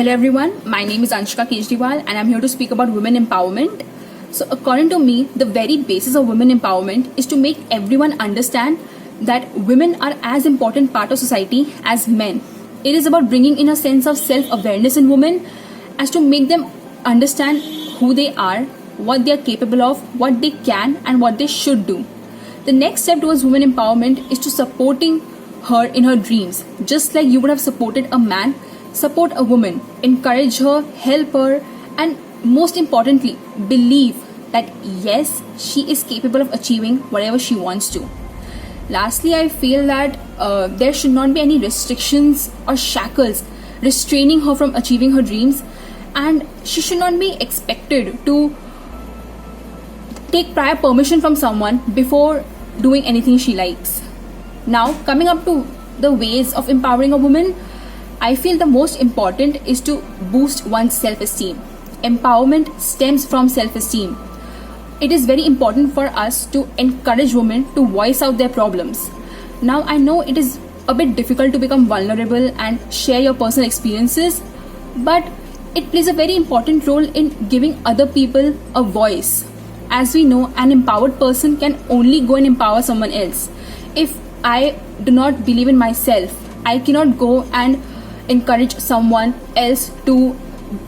Hello everyone, my name is ANSHIKA and I'm here to speak about women empowerment. So according to me, the very basis of women empowerment is to make everyone understand that women are as important part of society as men. It is about bringing in a sense of self-awareness in women as to make them understand who they are, what they are capable of, what they can and what they should do. The next step towards women empowerment is to supporting her in her dreams. Just like you would have supported a man, support a woman, encourage her, help her, and most importantly, believe that yes, she is capable of achieving whatever she wants to. Lastly, I feel that there should not be any restrictions or shackles restraining her from achieving her dreams, and she should not be expected to take prior permission from someone before doing anything she likes. Now, coming up to the ways of empowering a woman, I feel the most important is to boost one's self-esteem. Empowerment stems from self-esteem. It is very important for us to encourage women to voice out their problems. Now, I know it is a bit difficult to become vulnerable and share your personal experiences, but it plays a very important role in giving other people a voice. As we know, an empowered person can only go and empower someone else. If I do not believe in myself, I cannot go and encourage someone else to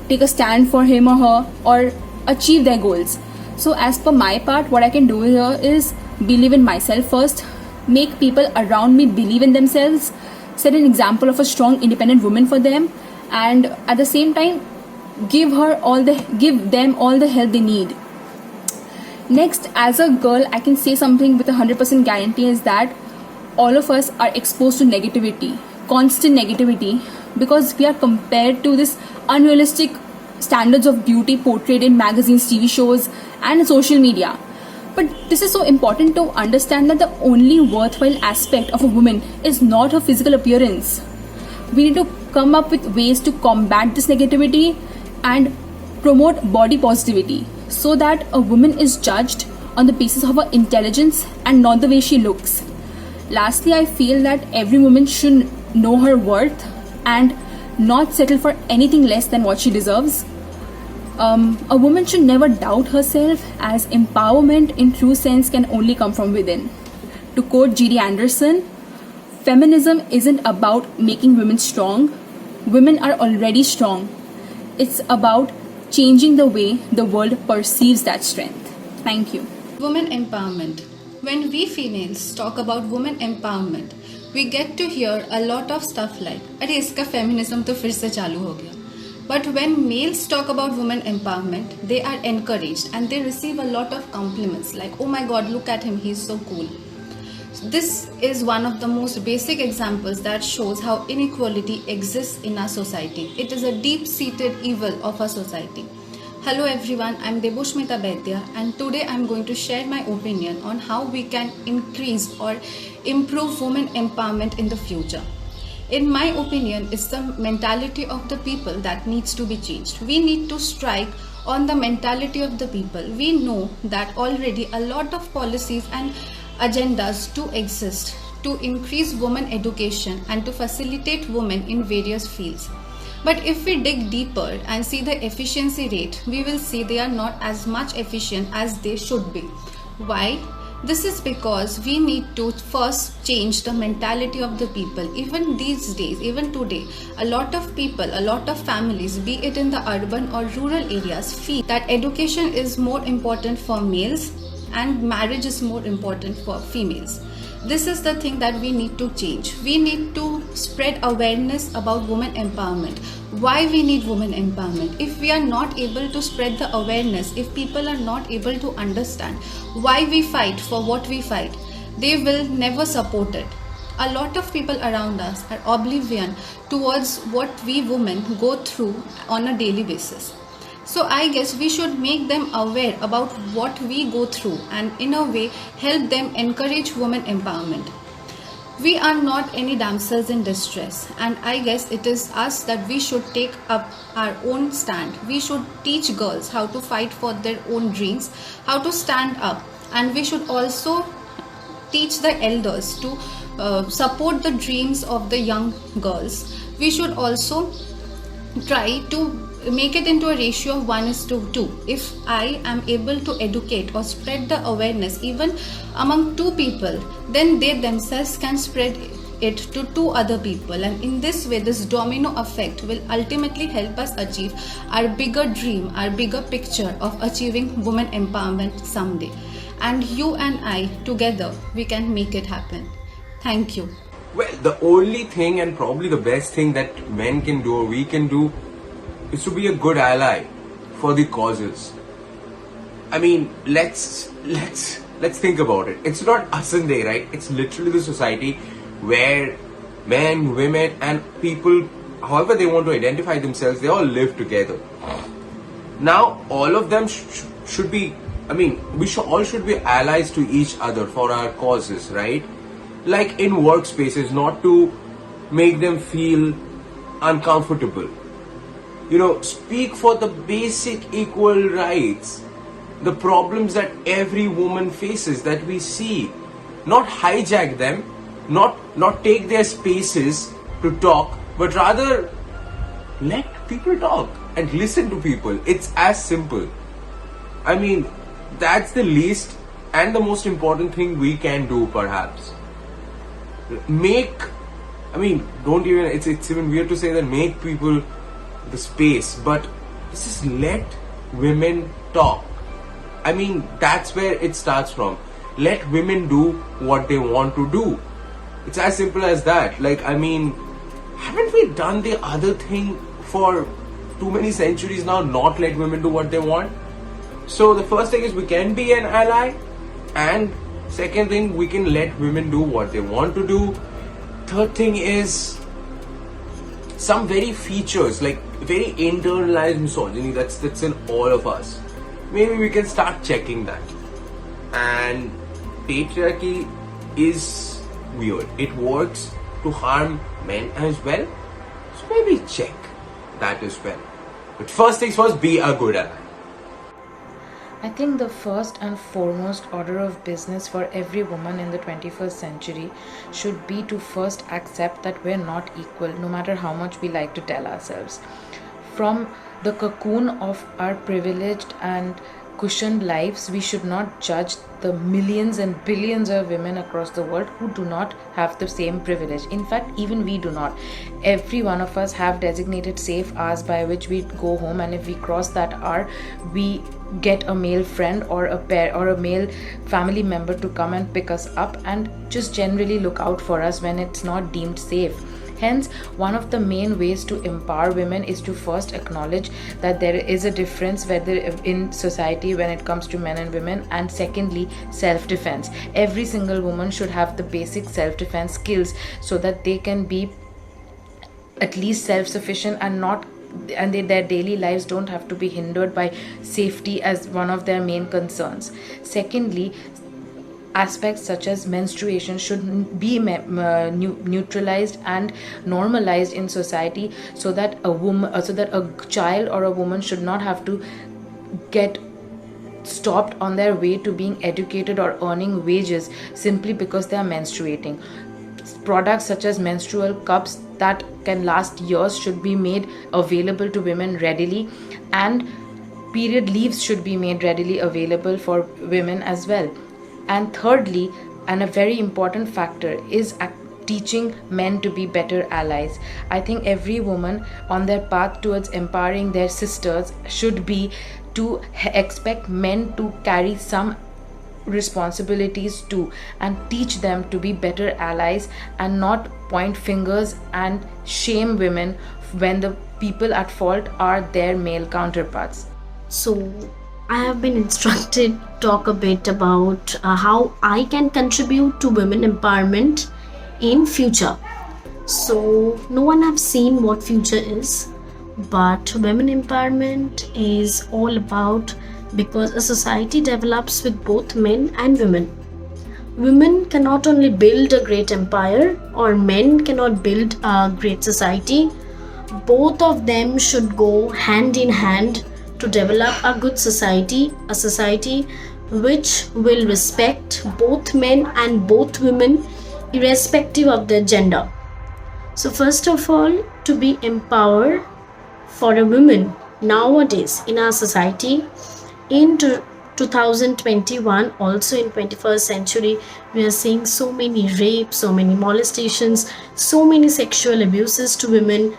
take a stand for him or her or achieve their goals. So as per my part, what I can do here is believe in myself first, make people around me believe in themselves, set an example of a strong independent woman for them, and at the same time give them all the help they need. Next, as a girl, I can say something with 100% guarantee is that all of us are exposed to negativity, constant negativity, because we are compared to this unrealistic standards of beauty portrayed in magazines, TV shows and social media. But this is so important to understand that the only worthwhile aspect of a woman is not her physical appearance. We need to come up with ways to combat this negativity and promote body positivity so that a woman is judged on the basis of her intelligence and not the way she looks. Lastly, I feel that every woman should know her worth and not settle for anything less than what she deserves. A woman should never doubt herself, as empowerment in true sense can only come from within. To quote G.D. Anderson, feminism isn't about making women strong. Women are already strong. It's about changing the way the world perceives that strength. Thank you. Women empowerment. When we females talk about women empowerment, we get to hear a lot of stuff like, अरे इसका feminism तो फिर से चालू हो गया. But when males talk about women empowerment, they are encouraged and they receive a lot of compliments like, oh my god, look at him, he's so cool. This is one of the most basic examples that shows how inequality exists in our society. It is a deep-seated evil of our society. Hello everyone, I am DEBASMITA and today I am going to share my opinion on how we can increase or improve women empowerment in the future. In my opinion, it's the mentality of the people that needs to be changed. We need to strike on the mentality of the people. We know that already a lot of policies and agendas do exist to increase women education and to facilitate women in various fields. But if we dig deeper and see the efficiency rate, we will see they are not as much efficient as they should be. Why? This is because we need to first change the mentality of the people. Even these days, even today, a lot of people, a lot of families, be it in the urban or rural areas, feel that education is more important for males and marriage is more important for females. This is the thing that we need to change. We need to spread awareness about women empowerment. Why we need women empowerment? If we are not able to spread the awareness, if people are not able to understand why we fight for what we fight, they will never support it. A lot of people around us are oblivion towards what we women go through on a daily basis. So I guess we should make them aware about what we go through and in a way help them encourage women empowerment. We are not any damsels in distress, and I guess it is us that we should take up our own stand. We should teach girls how to fight for their own dreams, how to stand up, and we should also teach the elders to support the dreams of the young girls. We should also try to make it into a ratio of 1:2. If I am able to educate or spread the awareness even among 2 people, then they themselves can spread it to 2 other people, and in this way this domino effect will ultimately help us achieve our bigger dream, our bigger picture of achieving women empowerment someday. And you and I together, we can make it happen. Thank you. Well, the only thing and probably the best thing that men can do or we can do is to be a good ally for the causes. I mean, let's think about it. It's not us and they, right? It's literally the society where men, women, and people, however they want to identify themselves, they all live together. Now, all of them should be. I mean, all should be allies to each other for our causes, right? Like in workspaces, not to make them feel uncomfortable. Speak for the basic equal rights, the problems that every woman faces that we see. Not hijack them, not take their spaces to talk, but rather let people talk and listen to people. It's as simple. I mean, that's the least and the most important thing we can do, perhaps. It's even weird to say that make people the space, but just let women talk. I mean, that's where it starts from. Let women do what they want to do. It's as simple as that. Haven't we done the other thing for too many centuries now, not let women do what they want? So the first thing is we can be an ally, and second thing, we can let women do what they want to do. Third thing is some very features, like very internalized misogyny that's in all of us. Maybe we can start checking that. And patriarchy is weird. It works to harm men as well. So maybe check that as well. But first things first, be a good ally. I think the first and foremost order of business for every woman in the 21st century should be to first accept that we're not equal, no matter how much we like to tell ourselves. From the cocoon of our privileged and cushioned lives, we should not judge the millions and billions of women across the world who do not have the same privilege. In fact, even we do not. Every one of us have designated safe hours by which we go home, and if we cross that hour, we get a male friend or a pair or a male family member to come and pick us up and just generally look out for us when it's not deemed safe. Hence, one of the main ways to empower women is to first acknowledge that there is a difference whether in society when it comes to men and women, and secondly, self-defense. Every single woman should have the basic self-defense skills so that they can be at least self-sufficient and their daily lives don't have to be hindered by safety as one of their main concerns. Secondly, aspects such as menstruation should be neutralized and normalized in society, so that a child or a woman should not have to get stopped on their way to being educated or earning wages simply because they are menstruating. Products such as menstrual cups that can last years should be made available to women readily, and period leaves should be made readily available for women as well. And thirdly, and a very important factor, is teaching men to be better allies. I think every woman on their path towards empowering their sisters should be to expect men to carry some responsibilities too, and teach them to be better allies and not point fingers and shame women when the people at fault are their male counterparts. So I have been instructed to talk a bit about how I can contribute to women empowerment in future. So no one have seen what future is, but women empowerment is all about, because a society develops with both men and women. Women cannot only build a great empire, or men cannot build a great society. Both of them should go hand in hand to develop a good society, a society which will respect both men and both women irrespective of their gender. So first of all, to be empowered, for a woman nowadays in our society in 2021, also in 21st century, we are seeing so many rapes, so many molestations, so many sexual abuses to women.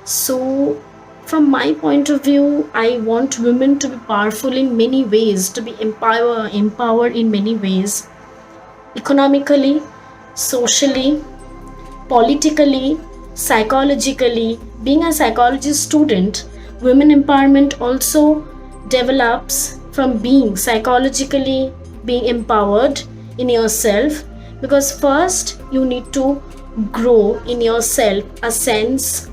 So from my point of view, I want women to be powerful in many ways, to be empowered in many ways, economically, socially, politically, psychologically. Being a psychology student, women empowerment also develops from being psychologically being empowered in yourself, because first you need to grow in yourself a sense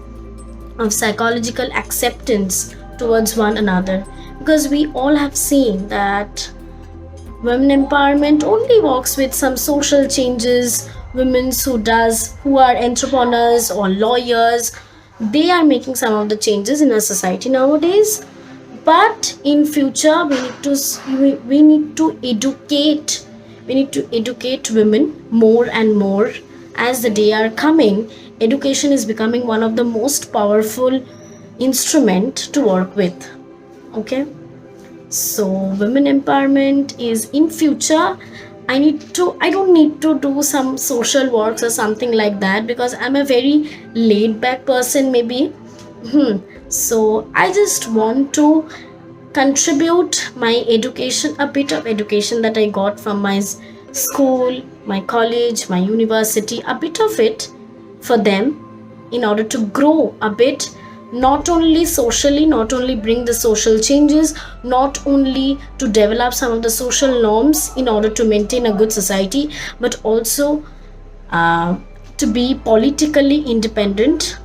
of psychological acceptance towards one another, because we all have seen that women empowerment only works with some social changes. Women who are entrepreneurs or lawyers, they are making some of the changes in our society nowadays. But in future, we need to educate women more and more. As the day are coming, education is becoming one of the most powerful instrument to work with. Okay, so women empowerment is in future. I don't need to do some social works or something like that, because I'm a very laid back person maybe. So I just want to contribute my education, a bit of education that I got from my school, my college, my university, a bit of it for them, in order to grow a bit, not only socially, not only bring the social changes, not only to develop some of the social norms in order to maintain a good society, but also to be politically independent,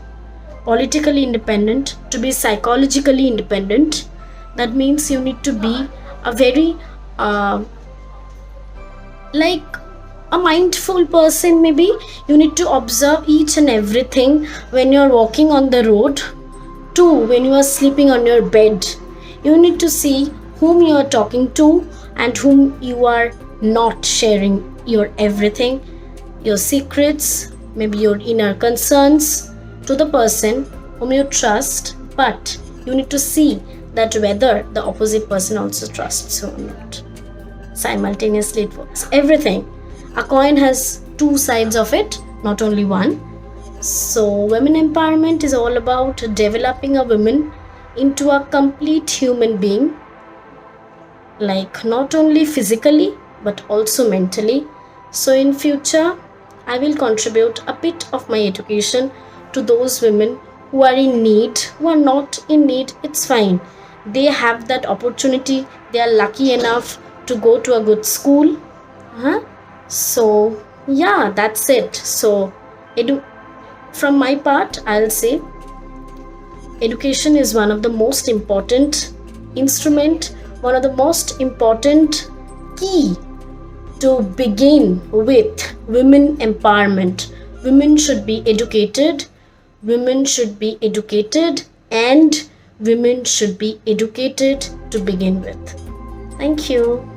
to be psychologically independent. That means you need to be a very like a mindful person. Maybe you need to observe each and everything when you're walking on the road, too when you are sleeping on your bed. You need to see whom you are talking to and whom you are not sharing your everything, your secrets, maybe your inner concerns to the person whom you trust. But you need to see that whether the opposite person also trusts or not. Simultaneously it works. Everything, a coin has two sides of it, not only one. So women empowerment is all about developing a woman into a complete human being, like not only physically but also mentally. So in future, I will contribute a bit of my education to those women who are in need. Who are not in need, it's fine. They have that opportunity. They are lucky enough to go to a good school. So yeah, that's it. So from my part, I'll say education is one of the most important instrument, one of the most important key to begin with women empowerment. Women should be educated, and women should be educated to begin with. Thank you.